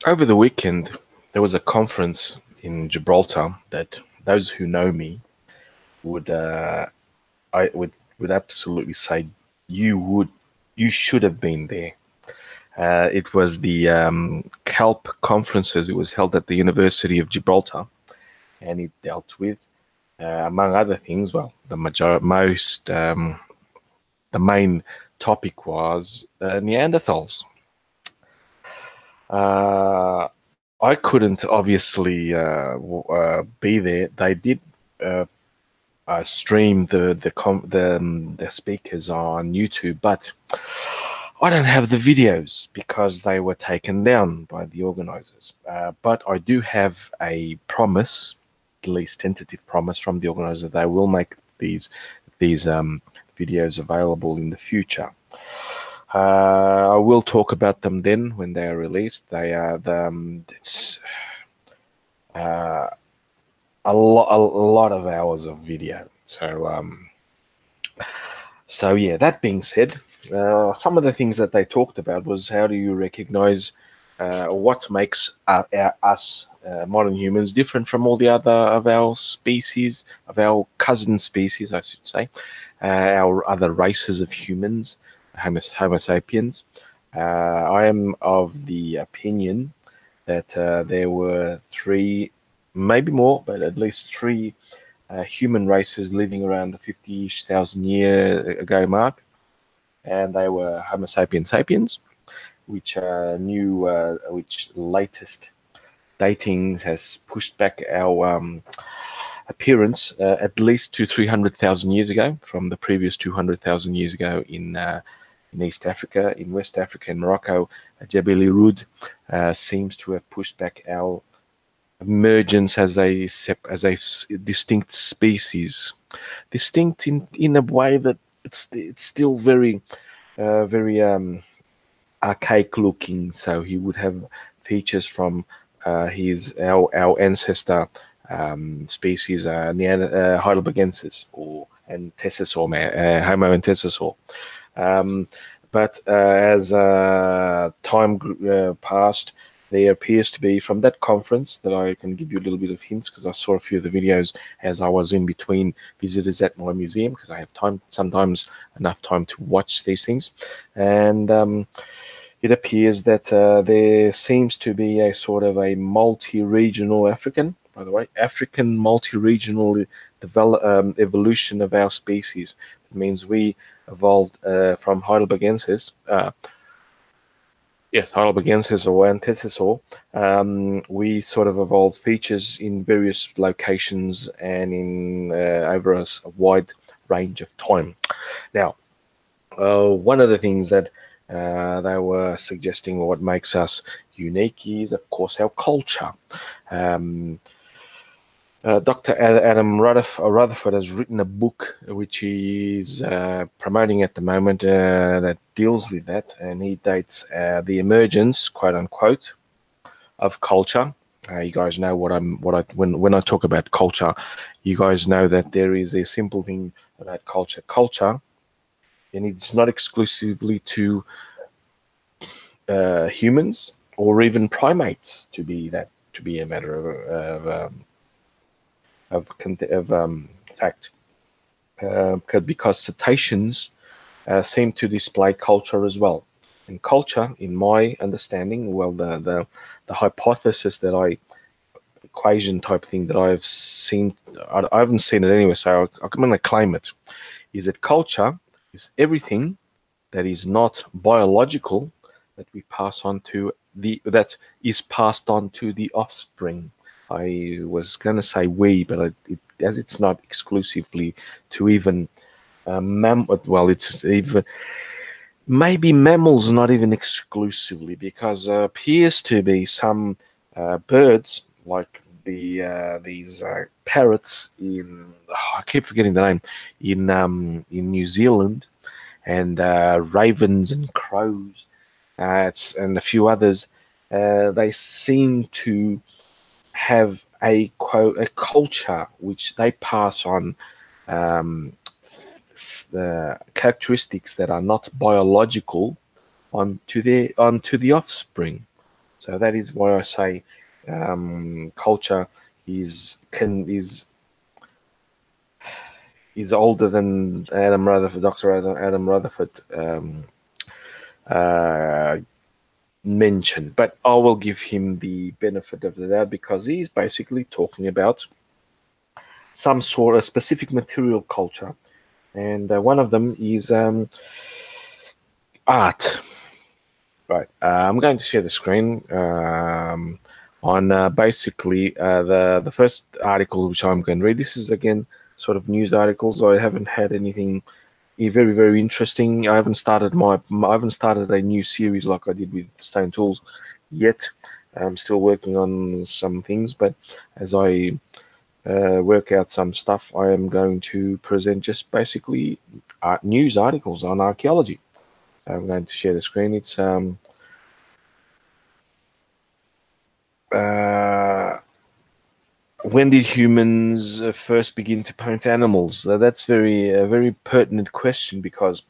Over the weekend, there was a conference in Gibraltar that those who know me would I would absolutely say you you should have been there. It was the CALP conferences. It was held at the University of Gibraltar, and it dealt with, among other things, well, the main topic was Neanderthals. Uh, I couldn't obviously be there. They did uh, stream the speakers on YouTube, but I don't have the videos because they were taken down by the organizers. But I do have a promise, at least tentative promise from the organizer. They will make these videos available in the future. I will talk about them then when they are released. They are it's uh, a lot of hours of video. So yeah. That being said, some of the things that they talked about was how do you recognize what makes us modern humans different from all the other of our species, of our cousin species, I should say, our other races of humans, Homo sapiens. I am of the opinion that there were three, maybe more, but at least three human races living around the 50,000 year ago mark, and they were Homo sapiens sapiens, which latest dating has pushed back our appearance at least to 300,000 years ago from the previous 200,000 years ago in East Africa, in West Africa, in Morocco. Jebel Irud seems to have pushed back our emergence as a distinct species, distinct in a way that it's still very archaic looking. So he would have features from his our ancestor species, Heidelbergensis or Antecessor, Homo antecessor. Um, but as time passed, there appears to be from that conference that I can give you a little bit of hints because I saw a few of the videos as I was in between visitors at my museum because I have time, sometimes enough time to watch these things. And it appears that there seems to be a sort of a multi-regional African, by the way, African multi-regional evolution of our species. It means we evolved from Heidelbergensis. Yes, Heidelbergensis or antecessor. We sort of evolved features in various locations and in over a wide range of time. Now, one of the things that they were suggesting what makes us unique is, of course, our culture. Um, Dr. Adam Rutherford has written a book which he's promoting at the moment that deals with that, and he dates the emergence, quote unquote, of culture. You guys know when I talk about culture, you guys know that there is a simple thing about culture. Culture, and it's not exclusively to humans or even primates to be a matter of fact, because cetaceans seem to display culture as well. And culture, in my understanding, well, the hypothesis that I equation type thing that I've seen, I haven't seen it anyway, so I'm going to claim it, is that culture is everything that is not biological that we pass on to that is passed on to the offspring. I was going to say we, but as it's not exclusively to even well, it's even maybe mammals, not even exclusively, because appears to be some birds like these parrots in I keep forgetting the name in New Zealand, and ravens and crows, and a few others. They seem to have a quote a culture which they pass on um, characteristics that are not biological onto the offspring. So that is why I say culture is older than Adam Rutherford, Dr. Adam Rutherford uh, mentioned. But I will give him the benefit of the doubt because he's basically talking about some sort of specific material culture, and one of them is art. Right. I'm going to share the screen on basically the first article which I'm going to read. This is again sort of news articles. I haven't had anything very interesting. I haven't started a new series like I did with Stone Tools yet. I'm still working on some things, but as I work out some stuff, I am going to present just basically news articles on archaeology. So I'm going to share the screen. It's when did humans first begin to paint animals? That's a very pertinent question because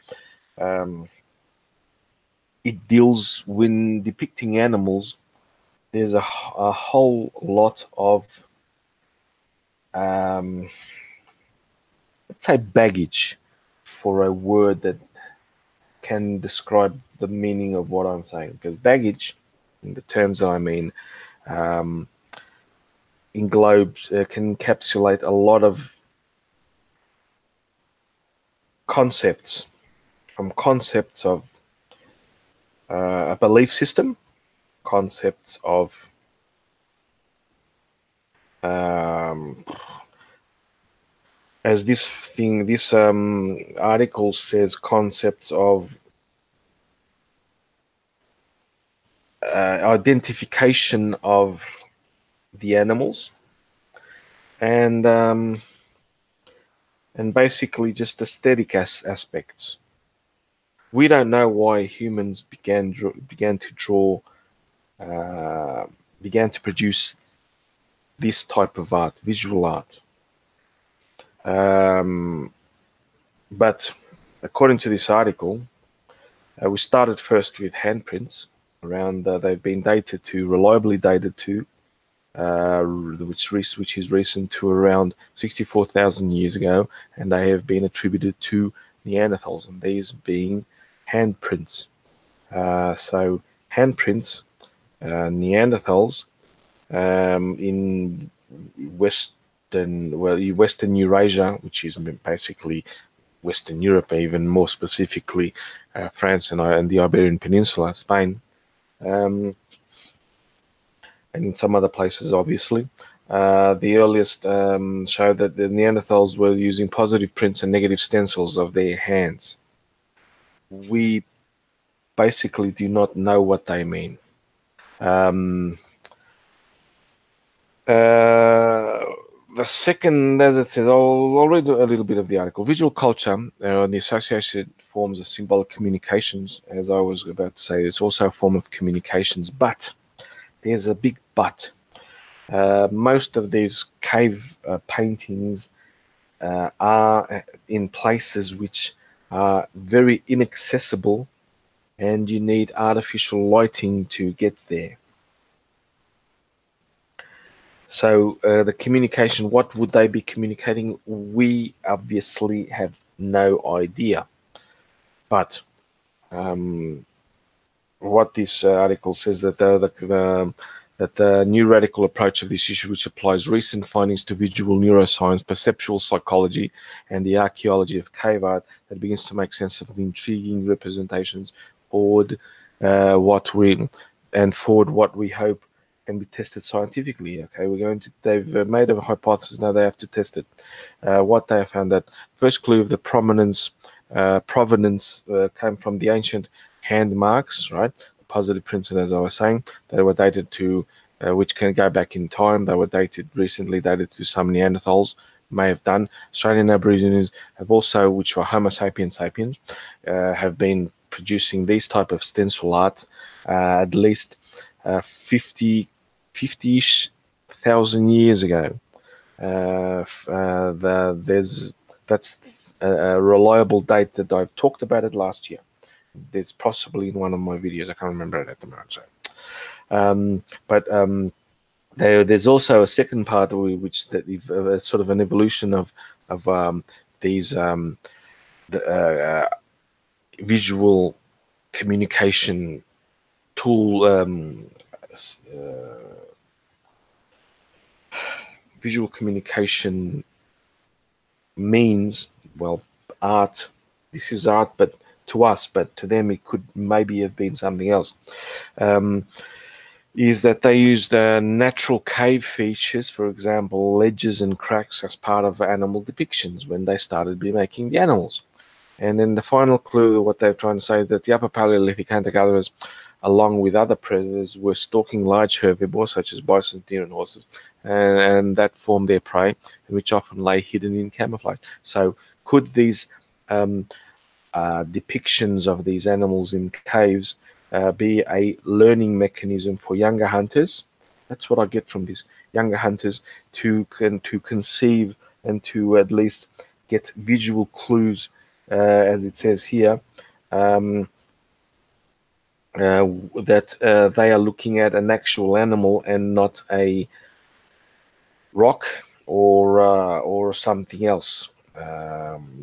it deals when depicting animals. There's a whole lot of let's say baggage for a word that can describe the meaning of what I'm saying. Because baggage, in the terms that I mean, englobes can encapsulate a lot of concepts, from concepts of a belief system, concepts of as this article says, concepts of identification of the animals, and basically just aesthetic aspects. We don't know why humans began to draw, began to produce this type of art, visual art. But according to this article, we started first with handprints. Around they've been reliably dated to, which is recent, to around 64,000 years ago, and they have been attributed to Neanderthals, and these being handprints. So handprints, Neanderthals, in Western Eurasia, which is basically Western Europe, even more specifically France and the Iberian Peninsula, Spain, and in some other places, obviously. The earliest show that the Neanderthals were using positive prints and negative stencils of their hands. We basically do not know what they mean. The second, as it says, I'll read a little bit of the article. Visual culture, the associated forms of symbolic communications, as I was about to say, it's also a form of communications, but there's a big but. Most of these cave paintings are in places which are very inaccessible, and you need artificial lighting to get there. So the communication, what would they be communicating? We obviously have no idea. But what this article says, that the new radical approach of this issue, which applies recent findings to visual neuroscience, perceptual psychology, and the archaeology of cave art, that begins to make sense of the intriguing representations forward what we hope can be tested scientifically. Okay, they've made a hypothesis, now they have to test it. What they have found, that first clue of the provenance came from the ancient hand marks, right? The positive prints, and as I was saying, they were dated to, which can go back in time. They were recently dated to some Neanderthals, may have done. Australian Aborigines have also, which were Homo sapiens sapiens, have been producing these type of stencil art at least 50-ish thousand years ago. That's a reliable date that I've talked about it last year. It's possibly in one of my videos. I can't remember it at the moment. So, There's also a second part which that sort of an evolution of these the, visual communication tool, visual communication means, well, art. This is art, but to us, but to them it could maybe have been something else. Is that they used natural cave features, for example, ledges and cracks, as part of animal depictions when they started be making the animals. And then the final clue, what they're trying to say, that the Upper Paleolithic hunter-gatherers, along with other predators, were stalking large herbivores such as bison, deer, and horses, and that formed their prey, which often lay hidden in camouflage. So, could these depictions of these animals in caves be a learning mechanism for younger hunters? That's what I get from this. Younger hunters to conceive and to at least get visual clues, as it says here, that they are looking at an actual animal and not a rock or something else.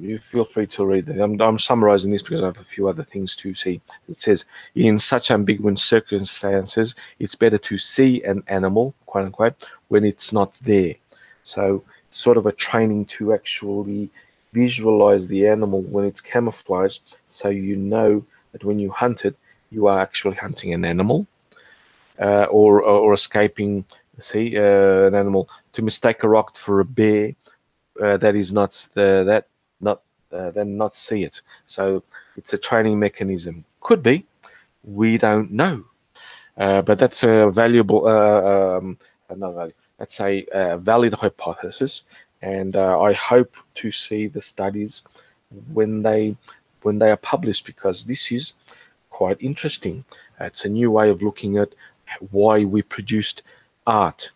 You feel free to read it. I'm summarizing this because I have a few other things to see. It says, in such ambiguous circumstances, it's better to see an animal, quote unquote, when it's not there. So it's sort of a training to actually visualize the animal when it's camouflaged, so you know that when you hunt it, you are actually hunting an animal, or escaping, an animal. To mistake a rock for a bear, that is not then not see it. So it's a training mechanism. Could be, we don't know, but that's a valuable, not value. That's a valid hypothesis, and I hope to see the studies when they are published, because this is quite interesting. It's a new way of looking at why we produced art.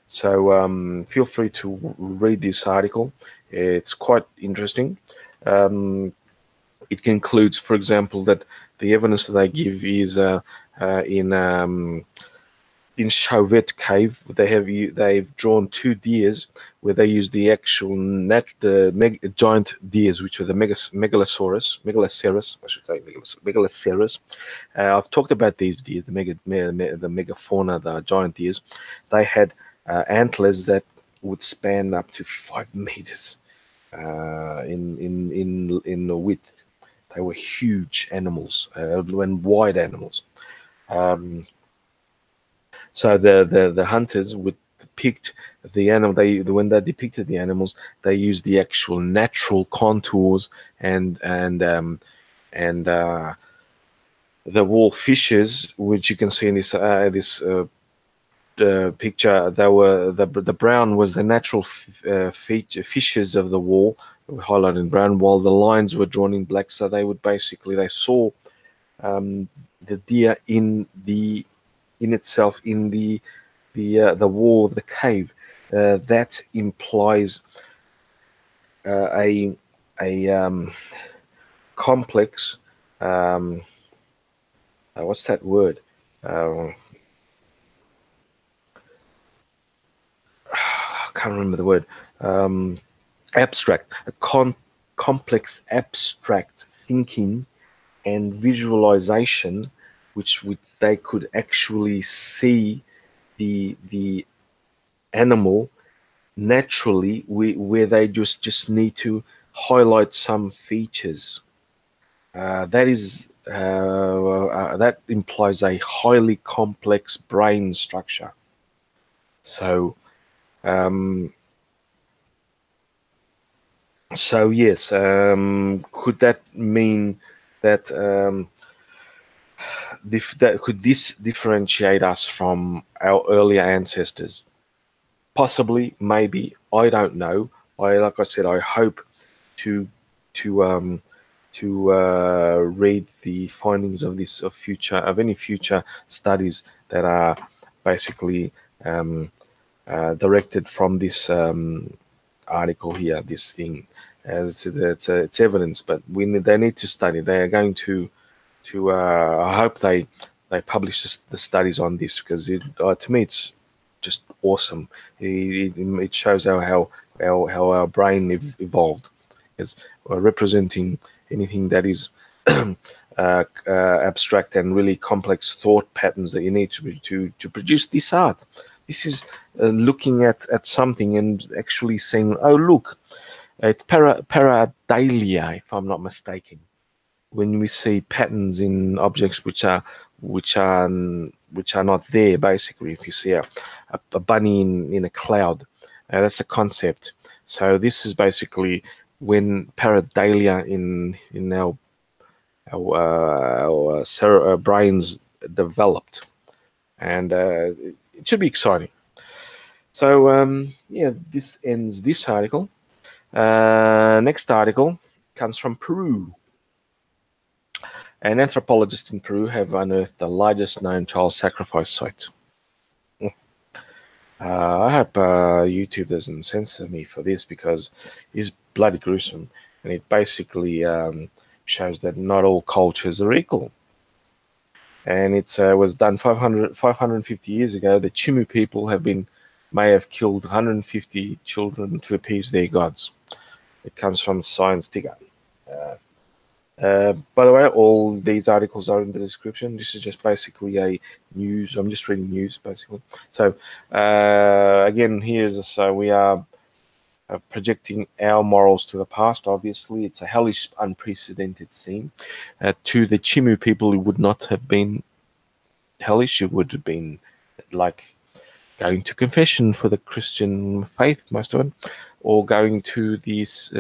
So feel free to read this article. It's quite interesting. It concludes, for example, that the evidence that they give is in Chauvet Cave. They've drawn 2 deers where they use the actual giant deers, which are the Megaloceros, I should say, Megaloceros. I've talked about these deer, the megafauna, the giant deers. They had antlers that would span up to 5 meters in the width. They were huge animals, and wide animals. So the hunters would depict the animal. When they depicted the animals, they used the actual natural contours and the wall fishes, which you can see in this picture. They were the brown was the natural fissures of the wall, highlighted in brown, while the lines were drawn in black. So they saw the deer in itself in the wall of the cave. That implies a complex. What's that word? I can't remember the word. Abstract, complex abstract thinking and visualization, which they could actually see the animal naturally, where they just need to highlight some features. That implies a highly complex brain structure. So yes, could that mean that could this differentiate us from our earlier ancestors? Possibly, maybe. I don't know. Like I said, I hope to read the findings of any future studies that are basically directed from this article here, this thing. It's evidence, but they need to study. They are going to I hope they publish the studies on this, because to me it's just awesome. It shows how our brain evolved, as representing anything that is abstract and really complex thought patterns that you need to produce this art. This is looking at something and actually saying, "Oh, look, it's pareidolia," if I'm not mistaken. When we see patterns in objects which are not there, basically, if you see a bunny in a cloud, that's a concept. So this is basically when pareidolia in our brains developed, and it should be exciting. So yeah, this ends this article. Next article comes from Peru. An anthropologist in Peru have unearthed the largest known child sacrifice site. I hope YouTube doesn't censor me for this, because it's bloody gruesome, and it basically shows that not all cultures are equal. And it was done 550 years ago. The Chimu people may have killed 150 children to appease their gods. It comes from Science Digger. By the way, all these articles are in the description. This is just basically a news. I'm just reading news, basically. So, again, so we are projecting our morals to the past. Obviously, it's a hellish, unprecedented scene. To the Chimu people, it would not have been hellish. It would have been like going to confession for the Christian faith, most of it, or going to this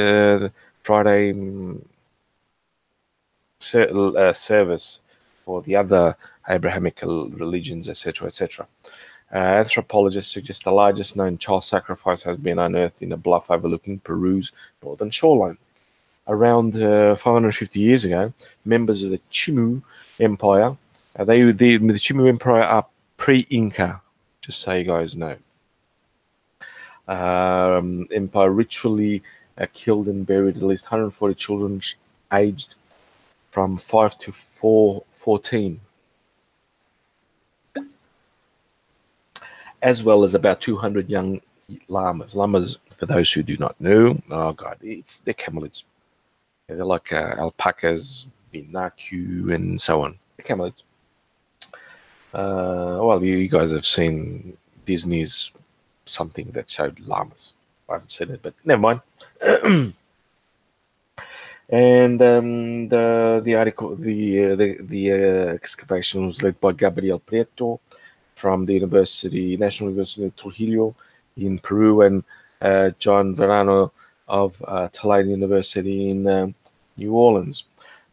Friday service for the other Abrahamic religions, etc., etc. Anthropologists suggest the largest known child sacrifice has been unearthed in a bluff overlooking Peru's northern shoreline. Around 550 years ago, members of the Chimu Empire, the Chimu Empire are pre-Inca, just so you guys know. Empire ritually killed and buried at least 140 children aged from 5 to 14, as well as about 200 young llamas. Llamas, for those who do not know, oh god, they're camelids. They're like alpacas, binacu, and so on. They're camelids. Well, you guys have seen Disney's something that showed llamas. I haven't seen it, but never mind. And the article, the excavation was led by Gabriel Prieto from the National University of Trujillo in Peru, and John Verano of Tulane University in New Orleans.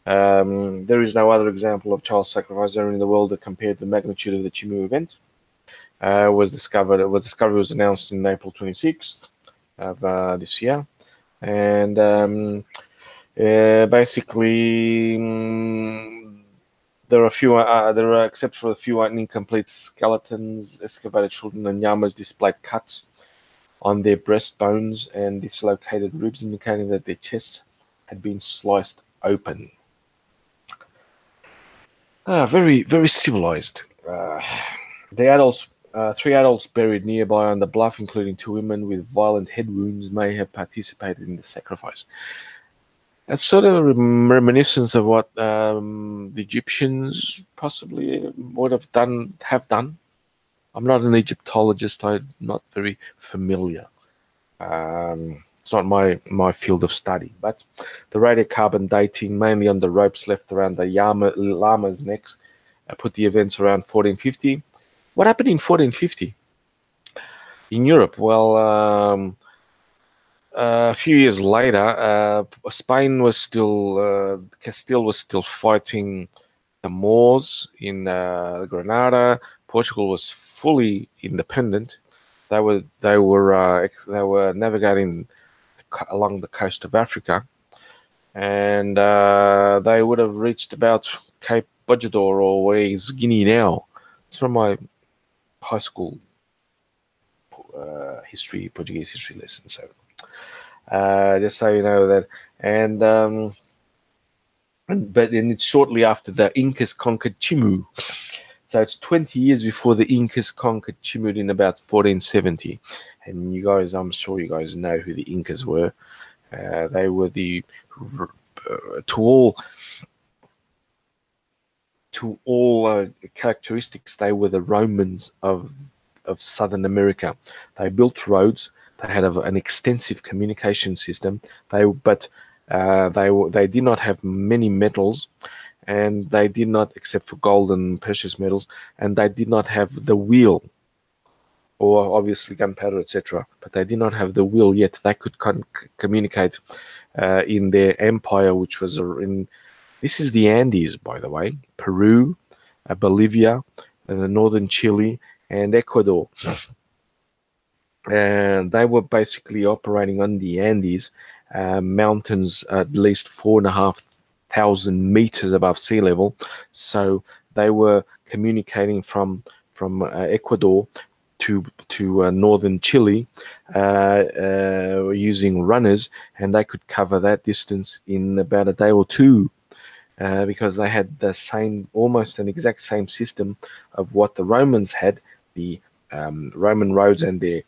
There is no other example of child sacrifice area in the world that compared the magnitude of the Chimu event. The discovery was announced in April 26th of this year, and basically, there are, except for a few incomplete skeletons, excavated children and llamas displayed cuts on their breastbones and dislocated ribs, indicating that their chests had been sliced open. Very, very civilized. Three adults buried nearby on the bluff, including 2 women with violent head wounds, may have participated in the sacrifice. That's sort of a reminiscence of what the Egyptians possibly would have done. I'm not an Egyptologist. I'm not very familiar. It's not my field of study. But the radiocarbon dating, mainly on the ropes left around the llama's necks, put the events around 1450. What happened in 1450 in Europe? Well, a few years later, Spain was Castile was still fighting the Moors in Granada. Portugal was fully independent. They were navigating along the coast of Africa, and they would have reached about Cape Bojador, or where is Guinea now. It's from my high school Portuguese history lesson. So. Just so you know that, and but then it's shortly after the Incas conquered Chimu. So it's 20 years before the Incas conquered Chimut in about 1470. And you guys, I'm sure you guys know who the Incas were. They were to all characteristics, they were the Romans of Southern America. They built roads. They had an extensive communication system. They did not have many metals, and they did not, except for gold and precious metals, and they did not have the wheel, or obviously gunpowder, etc. But they did not have the wheel yet. They could communicate in their empire, which was in. This is the Andes, by the way. Peru, Bolivia, northern Chile, and Ecuador. And they were basically operating on the Andes mountains at least 4,500 meters above sea level. So they were communicating from Ecuador to northern Chile using runners, and they could cover that distance in about a day or two. Because they had the same, almost an exact same system of what the Romans had, the Roman roads and their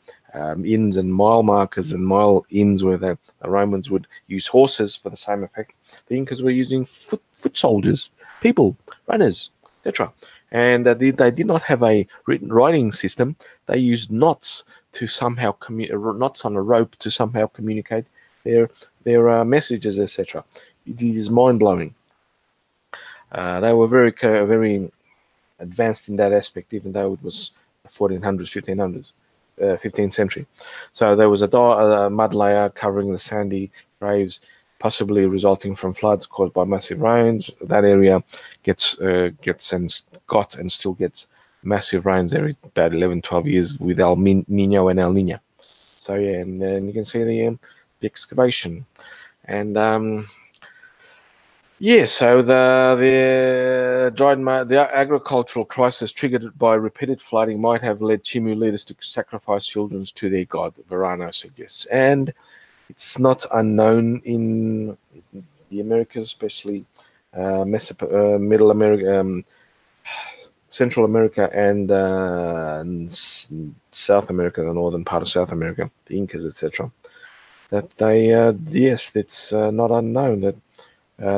inns and mile markers and mile inns, where the Romans would use horses for the same effect. The Incas were using foot soldiers, people, runners, etc. And they did not have a writing system. They used knots to somehow knots on a rope to somehow communicate their messages, etc. It is mind blowing. They were very advanced in that aspect, even though it was 1400s, 15th century. So there was a mud layer covering the sandy graves, possibly resulting from floods caused by massive rains. That area gets and still gets massive rains every about 11, 12 years with El Nino and El Nina. So yeah, and then you can see the excavation. And yeah, so the agricultural crisis triggered by repeated flooding might have led Chimu leaders to sacrifice children to their god, Varano suggests. And it's not unknown in the Americas, especially Middle America, Central America, and South America, the northern part of South America, the Incas, etc. That they, yes, it's not unknown that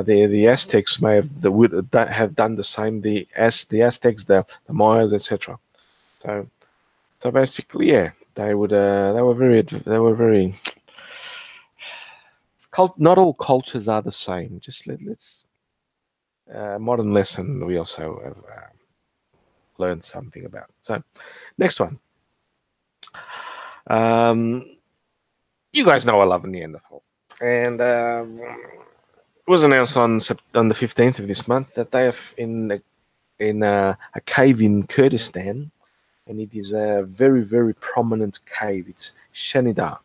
the Aztecs would have done the same. The Aztecs, the Mayas, etc. So basically, yeah, they were very. Not all cultures are the same. Just let's modern lesson we also have learned something about. So next one. You guys know I love Neanderthals, and it was announced on the 15th of this month that they have in a cave in Kurdistan, and it is a very, very prominent cave. It's Shenida.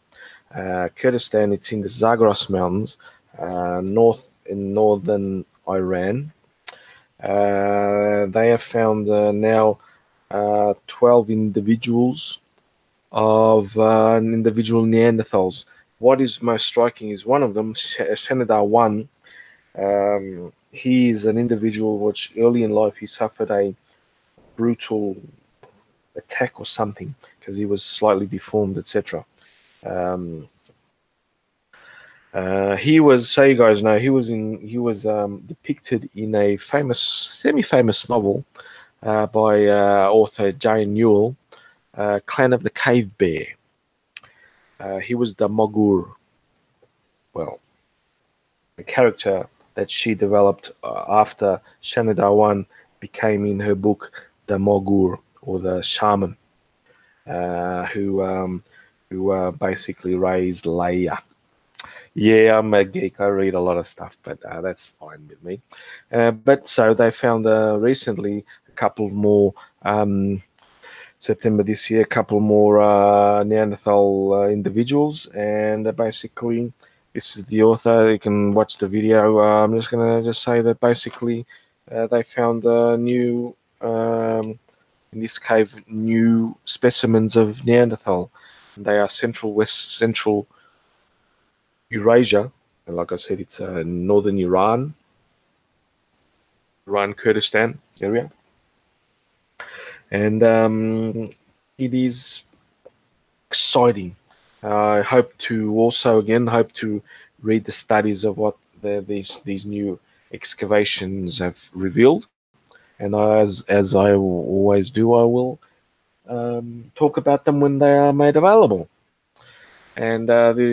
Kurdistan, it's in the Zagros Mountains, in northern Iran. They have found now 12 individuals of individual Neanderthals. What is most striking is one of them, Shenida 1. He is an individual which early in life he suffered a brutal attack or something because he was slightly deformed, etc. He was, so you guys know, he was depicted in a semi-famous novel by author Jane Newell, Clan of the Cave Bear. He was the Mogur. Well, the character that she developed after Shenida 1 became in her book the Mogur, or the shaman, who basically raised Leia. Yeah, I'm a geek. I read a lot of stuff, but that's fine with me. But so they found recently a couple more, September this year, a couple more Neanderthal individuals, and basically, this is the author. You can watch the video. I'm just going to say that basically they found new, in this cave, new specimens of Neanderthal. They are central Eurasia, and like I said, it's northern Iran, Iran Kurdistan area, and it is exciting. I hope to also again hope to read the studies of what these new excavations have revealed, and as I always do, I will talk about them when they are made available. And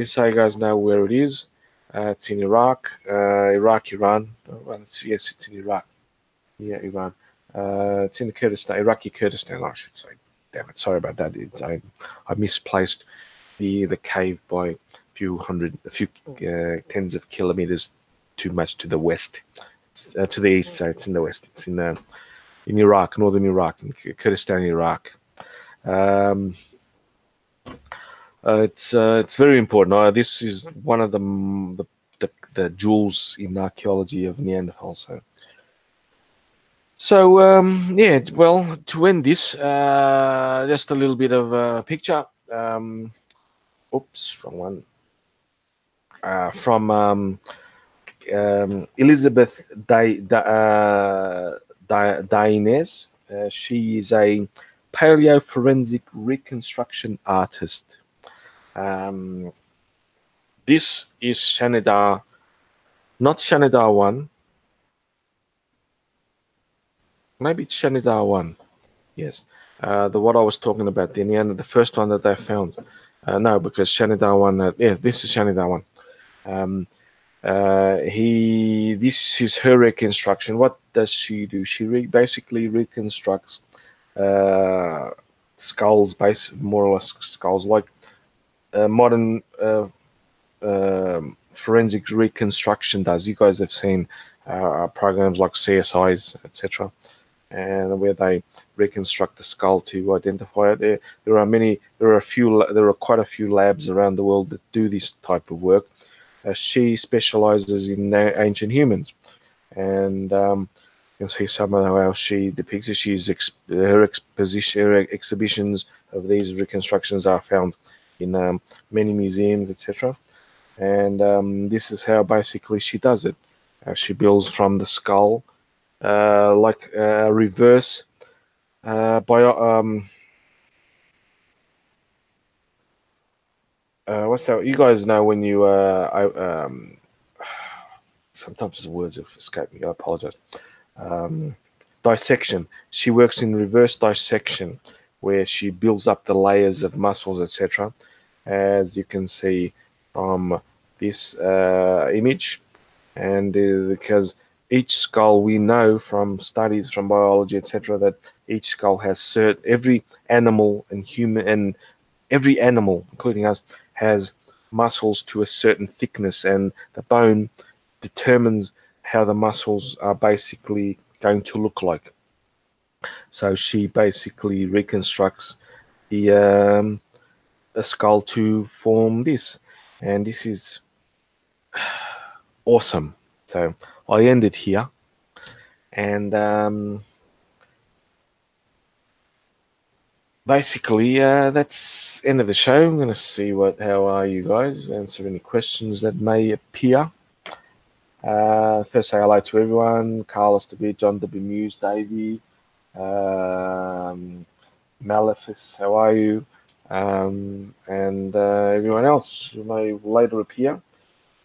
so you guys know where it is. It's in Iraq, Iran. Well, yes, it's in Iraq. Yeah, Iran. It's in Kurdistan, Iraqi Kurdistan, I should say. Damn it, sorry about that. I misplaced the cave by a few tens of kilometers too much to the west, to the east. So it's in the west. It's in Iraq, northern Iraq, in Kurdistan, Iraq. Um, it's very important. This is one of the jewels in archaeology of Neanderthal. So yeah, well, to end this, just a little bit of a picture. Oops, wrong one. From Elizabeth Dainez. She is a paleoforensic reconstruction artist. This is Shanidar, not Shanidar 1. Maybe it's Shanidar 1. Yes. The what I was talking about, the first one that they found. No, because Shanidar 1, yeah, this is Shanidar 1. This is her reconstruction. What does she do? She basically reconstructs skulls, more or less skulls, like modern forensic reconstruction does. You guys have seen programs like CSIs, etc., and where they reconstruct the skull to identify it. There are quite a few labs around the world that do this type of work. She specializes in ancient humans, and you can see some of how she depicts it. Her exhibitions of these reconstructions are found in many museums, etc. And this is how basically she does it. She builds from the skull, like reverse what's that? You guys know when you sometimes the words have escaped me. I apologize. Dissection. She works in reverse dissection, where she builds up the layers of muscles, etc. As you can see from this image, and because each skull, we know from studies from biology, etc., that each skull has every animal and human, and every animal, including us, has muscles to a certain thickness, and the bone determines how the muscles are basically going to look like. So she basically reconstructs the a skull to form this, and this is awesome. So I end it here, and basically that's end of the show. I'm going to see how are you guys, answer any questions that may appear. First, say hello to everyone. Carlos W, John W Muse, Davey, Maleficus, how are you? And everyone else who may later appear.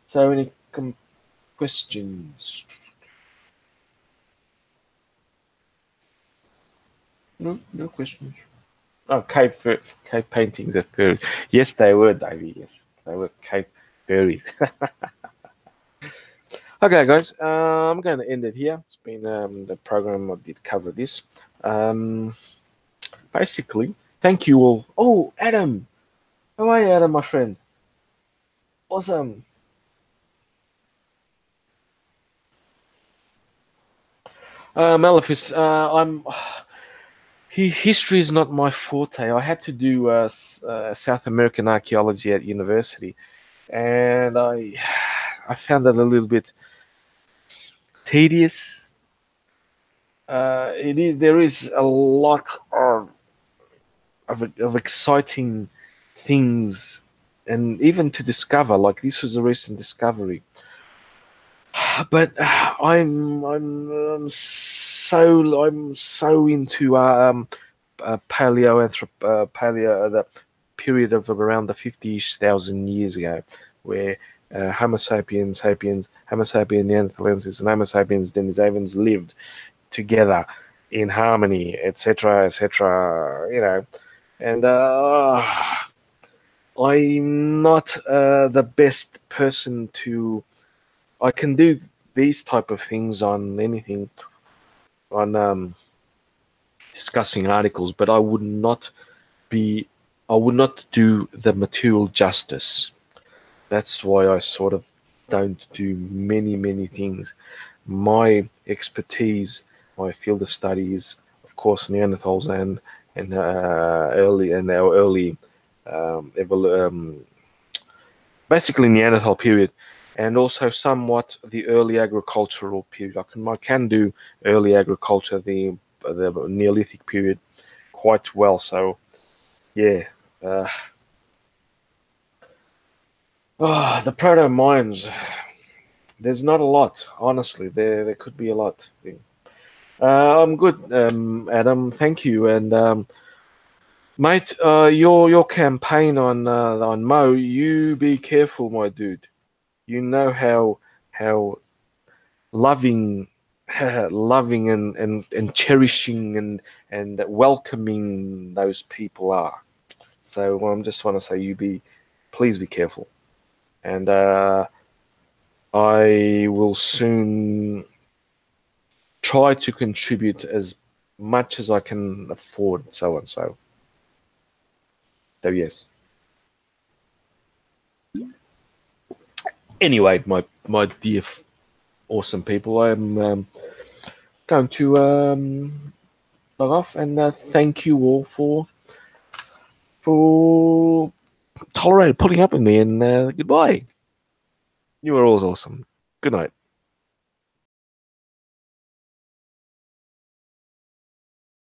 So, any questions? No questions. Oh, cave paintings at fairies. Yes, they were, Davey. Yes, they were cave fairies. Okay, guys, I'm going to end it here. It's been the program. I did cover this. Basically, thank you all. Oh, Adam. How are you, Adam, my friend? Awesome. Maleficus, history is not my forte. I had to do South American archaeology at university, and I found that a little bit tedious. There is a lot of exciting things, and even to discover. Like this was a recent discovery. But I'm so into paleo, the period of around the 50,000 years ago, where Homo sapiens, Homo sapiens neanderthalensis, and Homo sapiens denisovans lived together in harmony, etc., etc. You know, and I'm not the best person to. I can do these type of things on anything, on discussing articles, but be I would not do the material justice. That's why I sort of don't do many things. My expertise, my field of study is, of course, Neanderthals and our early basically Neanderthal period, and also somewhat the early agricultural period. I can do early agriculture, the Neolithic period, quite well. So yeah. Uh, the proto mines. There's not a lot, honestly. There could be a lot. I'm good, Adam. Thank you, and mate. Your campaign on Mo. You be careful, my dude. You know how loving, loving and cherishing and welcoming those people are. So I'm just want to say, please be careful, and I will soon try to contribute as much as I can afford, so on. So yes. Anyway, my dear, awesome people, I'm going to log off, and thank you all for tolerating putting up with me, and goodbye. You are all awesome. Good night.